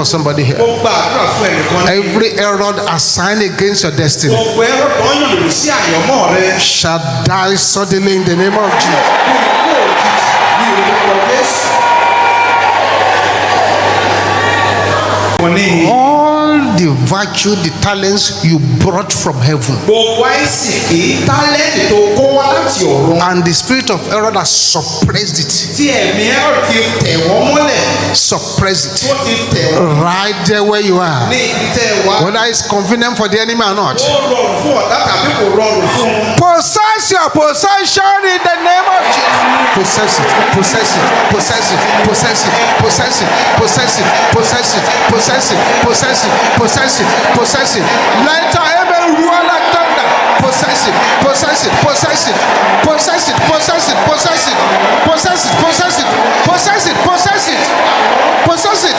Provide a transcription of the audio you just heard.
for somebody here. Every error assigned against your destiny shall die suddenly in the name of Jesus. All the virtue, the talents you brought from heaven, and the spirit of error that suppressed it, right there where you are, whether it's convenient for the enemy or not, possess your possession in the name of Jesus. Possess it, possess it, possess it, possess it, possess it, possess it, possess it, possess it, possess it, possess it, possess it. Let heaven roar like thunder. Possess it, possess it, possess it, possess it, possess it, possess it, possess it, possess it, possess it, possess it, possess it.